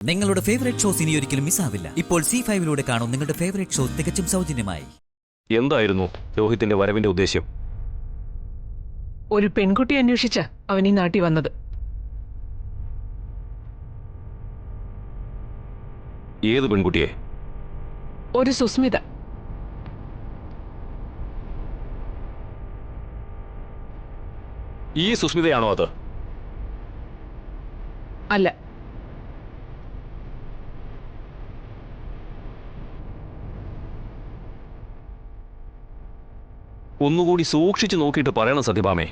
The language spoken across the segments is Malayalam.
നിങ്ങളുടെ ഫേവറേറ്റ് ഷോസ് ഇനി ഒരിക്കലും മിസ്സാവില്ല. ഇപ്പോൾ C5 കാണും നിങ്ങളുടെ ഫേവറേറ്റ് ഷോ തികച്ചും സൗജന്യമായി. എന്തായിരുന്നു രോഹിത്തിന്റെ വരവിന്റെ ഉദ്ദേശം? ഒരു പെൺകുട്ടി അന്വേഷിച്ച അവൻ ഈ നാട്ടിൽ വന്നത്. ഏത് പെൺകുട്ടിയെ? ഒരു സുസ്മിത. ഈ സുസ്മിതയാണോ അത്? അല്ല. ഒന്നുകൂടി സൂക്ഷിച്ചു നോക്കിയിട്ട് പറയണം സത്യഭാമേ.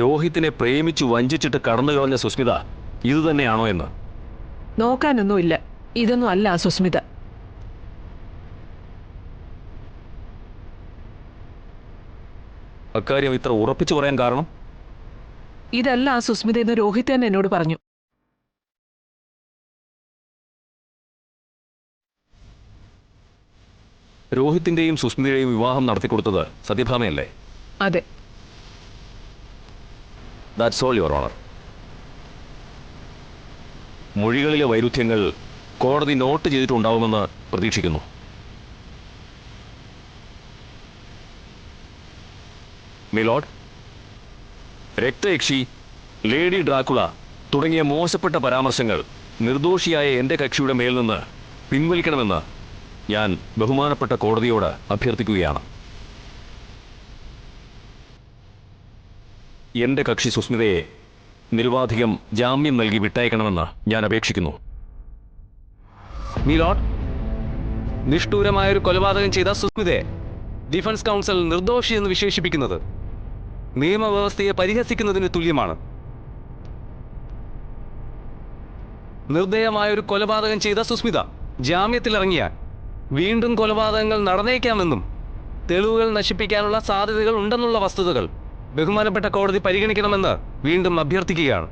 രോഹിത്തിനെ പ്രേമിച്ചു വഞ്ചിച്ചിട്ട് കടന്നു കളഞ്ഞ സുസ്മിത ഇത് തന്നെയാണോ എന്ന് നോക്കാനൊന്നുമില്ല. ഇതൊന്നും അല്ല ആ സുസ്മിത. അക്കാര്യം ഇത്ര ഉറപ്പിച്ചു പറയാൻ കാരണം? ഇതല്ല ആ സുസ്മിത എന്ന് രോഹിത് തന്നെ എന്നോട് പറഞ്ഞു. രോഹിത്തിന്റെയും സുസ്മിതയുടെയും വിവാഹം നടത്തിക്കൊടുത്തത് സത്യഭാമയല്ലേ? അതെ. That's all your honour. മൊഴികളിലെ വൈരുദ്ധ്യങ്ങൾ കോടതി നോട്ട് ചെയ്തിട്ടുണ്ടാവുമെന്ന് പ്രതീക്ഷിക്കുന്നു. മിലോഡ്, രക്തയക്ഷി, ലേഡി ഡ്രാക്കുള തുടങ്ങിയ മോശപ്പെട്ട പരാമർശങ്ങൾ നിർദോഷിയായ എൻ്റെ കക്ഷിയുടെ മേൽ നിന്ന് പിൻവലിക്കണമെന്ന് ഞാൻ ബഹുമാനപ്പെട്ട കോടതിയോട് അഭ്യർത്ഥിക്കുകയാണ്. എൻ്റെ കക്ഷി സുസ്മിതയെ നിരുപാധികം ജാമ്യം നൽകി വിട്ടയക്കണമെന്ന് ഞാൻ അപേക്ഷിക്കുന്നു. മിലോഡ്, നിഷ്ഠൂരമായൊരു കൊലപാതകം ചെയ്ത സുസ്മിതയെ ഡിഫൻസ് കൗൺസിൽ നിർദോഷി എന്ന് വിശേഷിപ്പിക്കുന്നത് നിയമവ്യവസ്ഥയെ പരിഹസിക്കുന്നതിന് തുല്യമാണ്. നിർദ്ദയമായൊരു കൊലപാതകം ചെയ്ത സുസ്മിത ജാമ്യത്തിലിറങ്ങിയാൽ വീണ്ടും കൊലപാതകങ്ങൾ നടന്നേക്കാമെന്നും തെളിവുകൾ നശിപ്പിക്കാനുള്ള സാധ്യതകൾ ഉണ്ടെന്നുള്ള വസ്തുതകൾ ബഹുമാനപ്പെട്ട കോടതി പരിഗണിക്കണമെന്ന് വീണ്ടും അഭ്യർത്ഥിക്കുകയാണ്.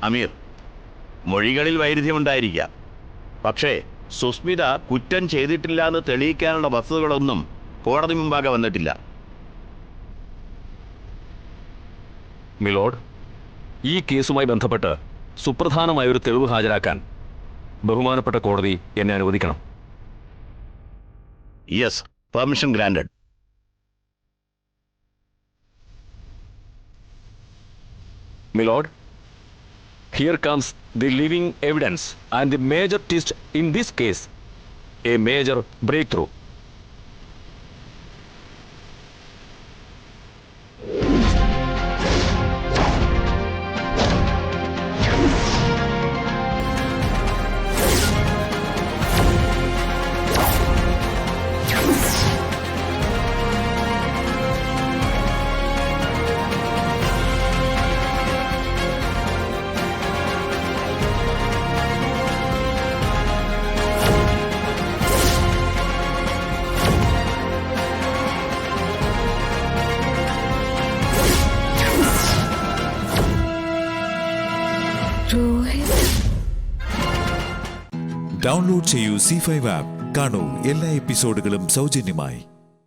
അമീർ, മൊഴികളിൽ വൈരുദ്ധ്യമുണ്ടായിരിക്കാം. പക്ഷേ സുസ്മിത കുറ്റം ചെയ്തിട്ടില്ല എന്ന് തെളിയിക്കാനുള്ള വസ്തുതകളൊന്നും കോടതി മുമ്പാകെ വന്നിട്ടില്ല. മിലോഡ്, ഈ കേസുമായി ബന്ധപ്പെട്ട് സുപ്രധാനമായൊരു തെളിവ് ഹാജരാക്കാൻ ബഹുമാനപ്പെട്ട കോടതി എന്നെ അനുവദിക്കണം. Yes, permission granted. Milord, here comes the living evidence and the major twist in this case, a major breakthrough. Download ചെയ്യൂ C5 ആപ്പ്. കാണൂ എല്ലാ എപ്പിസോഡുകളും സൗജന്യമായി.